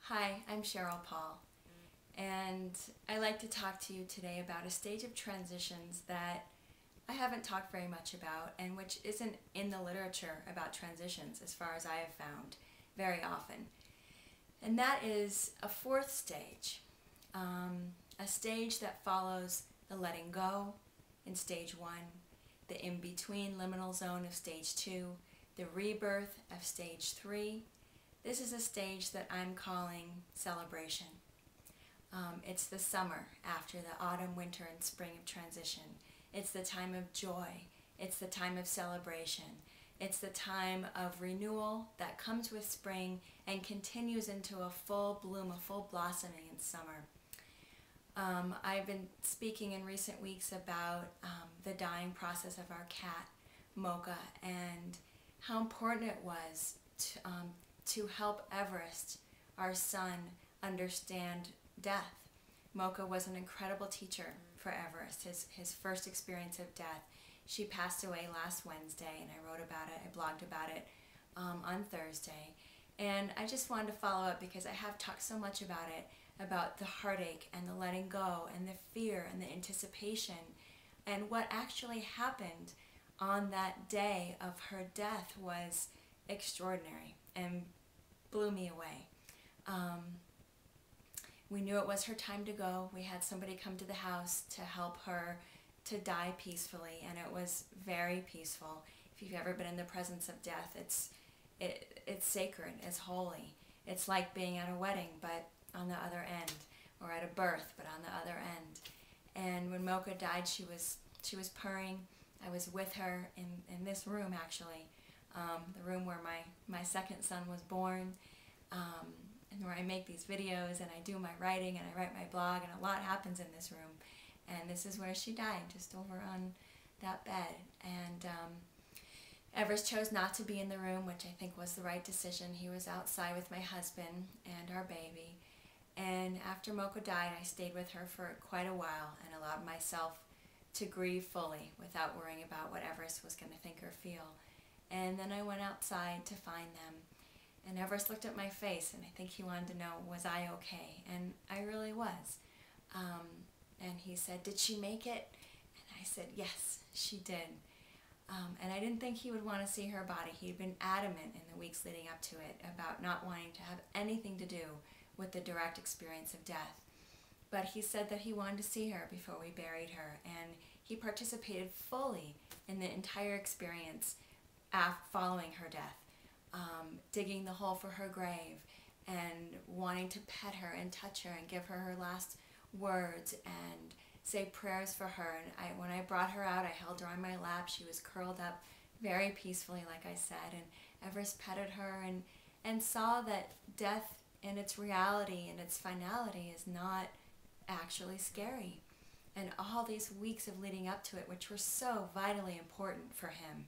Hi, I'm Cheryl Paul, and I'd like to talk to you today about a stage of transitions that I haven't talked very much about and which isn't in the literature about transitions as far as I have found very often. And that is a fourth stage, a stage that follows the letting go in stage one, the in-between liminal zone of stage two, the rebirth of stage three. This is a stage that I'm calling celebration. It's the summer after the autumn, winter, and spring of transition. It's the time of joy. It's the time of celebration. It's the time of renewal that comes with spring and continues into a full bloom, a full blossoming in summer. I've been speaking in recent weeks about the dying process of our cat, Mocha, and how important it was to help Everest, our son, understand death. Mocha was an incredible teacher for Everest, his first experience of death. She passed away last Wednesday, and I wrote about it, I blogged about it on Thursday. And I just wanted to follow up because I have talked so much about it, about the heartache and the letting go and the fear and the anticipation, and what actually happened on that day of her death was extraordinary and blew me away. We knew it was her time to go. We had somebody come to the house to help her to die peacefully, and it was very peaceful. If you've ever been in the presence of death, it's sacred, it's holy. It's like being at a wedding, but on the other end, or at a birth, but on the other end. And when Mocha died, she was purring. I was with her in this room, actually, the room where my second son was born, and where I make these videos and I do my writing and I write my blog, and a lot happens in this room. And this is where she died, just over on that bed. And Everest chose not to be in the room, which I think was the right decision. He was outside with my husband and our baby. And after Mocha died, I stayed with her for quite a while and allowed myself to grieve fully without worrying about what Everest was going to think or feel. And then I went outside to find them. And Everest looked at my face, and I think he wanted to know, was I okay? And I really was. And he said, did she make it? And I said, yes, she did. And I didn't think he would want to see her body. He'd been adamant in the weeks leading up to it about not wanting to have anything to do with the direct experience of death. But he said that he wanted to see her before we buried her, and he participated fully in the entire experience following her death. Digging the hole for her grave and wanting to pet her and touch her and give her her last words and say prayers for her. And when I brought her out, I held her on my lap. She was curled up very peacefully, like I said, and Everest petted her and saw that death in its reality and its finality is not actually scary. And all these weeks of leading up to it, which were so vitally important for him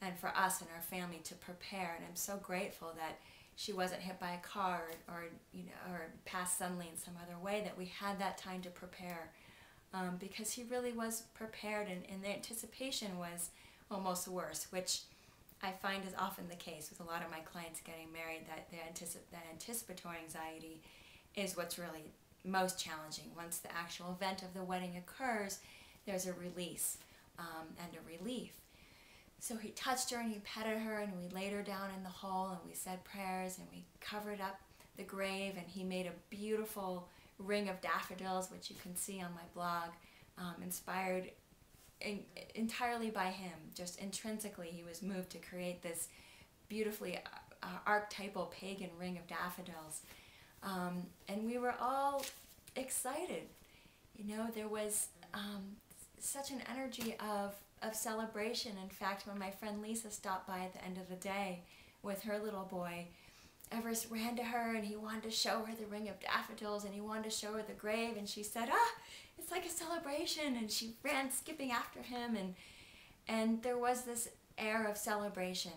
and for us and our family to prepare, and I'm so grateful that she wasn't hit by a car or passed suddenly in some other way, that we had that time to prepare, because he really was prepared, and the anticipation was almost worse, which I find is often the case with a lot of my clients getting married, that the anticipatory anxiety is what's really most challenging. Once the actual event of the wedding occurs, there's a release and a relief. So he touched her and he petted her, and we laid her down in the hole, and we said prayers, and we covered up the grave, and he made a beautiful ring of daffodils, which you can see on my blog, inspired entirely by him. Just intrinsically, he was moved to create this beautifully archetypal pagan ring of daffodils. And we were all excited. You know, there was such an energy of celebration. In fact, when my friend Lisa stopped by at the end of the day with her little boy, Everest ran to her and he wanted to show her the ring of daffodils, and he wanted to show her the grave, and she said, it's like a celebration, and she ran skipping after him, and there was this air of celebration.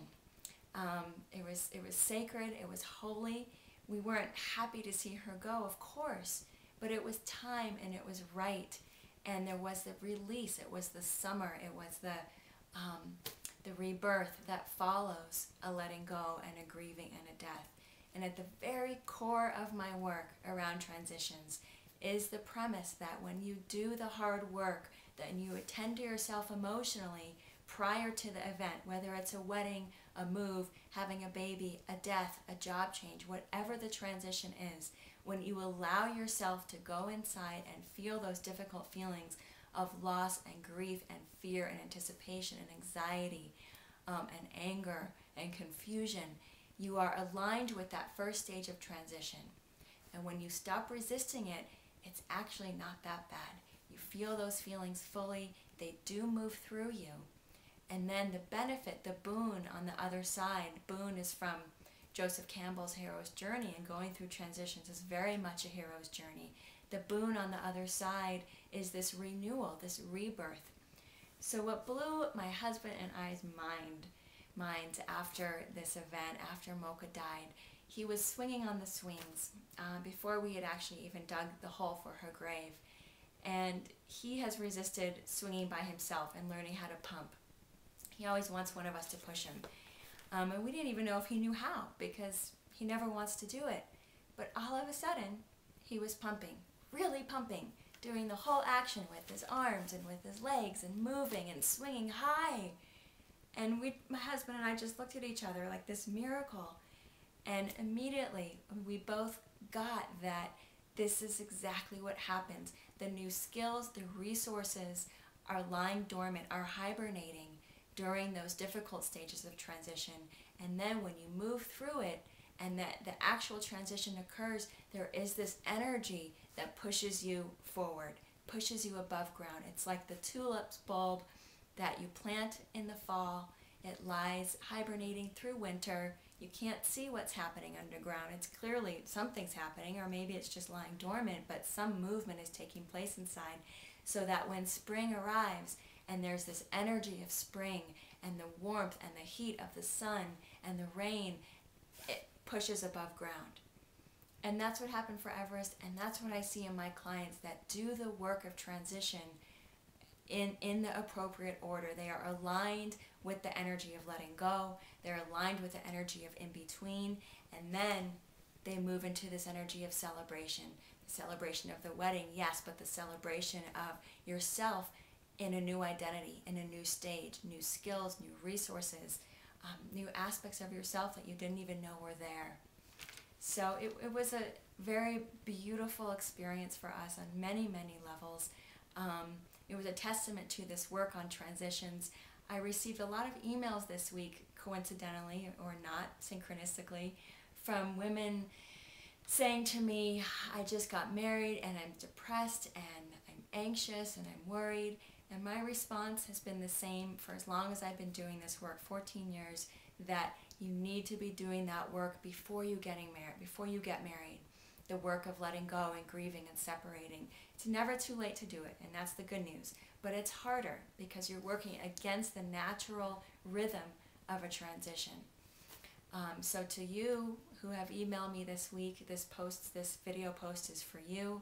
It was sacred, it was holy. We weren't happy to see her go, of course, but it was time and it was right. And there was the release, it was the summer, it was the rebirth that follows a letting go and a grieving and a death. And at the very core of my work around transitions is the premise that when you do the hard work, that you attend to yourself emotionally prior to the event, whether it's a wedding, a move, having a baby, a death, a job change, whatever the transition is, when you allow yourself to go inside and feel those difficult feelings of loss and grief and fear and anticipation and anxiety and anger and confusion, you are aligned with that first stage of transition. And when you stop resisting it, it's actually not that bad. You feel those feelings fully, they do move through you. And then the benefit, the boon on the other side, boon is from Joseph Campbell's hero's journey, and going through transitions is very much a hero's journey. The boon on the other side is this renewal, this rebirth. So what blew my husband and I's minds after this event, after Mocha died, he was swinging on the swings before we had actually even dug the hole for her grave. And he has resisted swinging by himself and learning how to pump. He always wants one of us to push him. And we didn't even know if he knew how, because he never wants to do it. But all of a sudden, he was pumping, really pumping, doing the whole action with his arms and with his legs and moving and swinging high. And my husband and I just looked at each other like this miracle. And immediately, we both got that this is exactly what happens. The new skills, the resources are lying dormant, are hibernating during those difficult stages of transition. And then when you move through it and that the actual transition occurs, there is this energy that pushes you forward, pushes you above ground. It's like the tulip's bulb that you plant in the fall. It lies hibernating through winter. You can't see what's happening underground. It's clearly something's happening, or maybe it's just lying dormant, but some movement is taking place inside, so that when spring arrives and there's this energy of spring and the warmth and the heat of the sun and the rain, it pushes above ground. And that's what happened for Everest, and that's what I see in my clients that do the work of transition in the appropriate order. They are aligned with the energy of letting go. They're aligned with the energy of in between, and then they move into this energy of celebration. The celebration of the wedding, yes, but the celebration of yourself in a new identity, in a new stage, new skills, new resources, new aspects of yourself that you didn't even know were there. So it was a very beautiful experience for us on many, many levels. It was a testament to this work on transitions. I received a lot of emails this week, coincidentally or not, synchronistically, from women saying to me, I just got married and I'm depressed and I'm anxious and I'm worried. And my response has been the same for as long as I've been doing this work, 14 years, that you need to be doing that work before you get married. The work of letting go and grieving and separating. It's never too late to do it, and that's the good news. But it's harder because you're working against the natural rhythm of a transition. So to you who have emailed me this week, this video post is for you.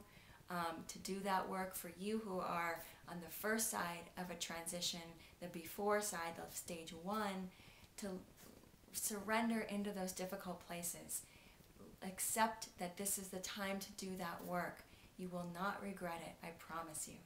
To do that work, for you who are on the first side of a transition, the before side of stage 1, to surrender into those difficult places. Accept that this is the time to do that work. You will not regret it, I promise you.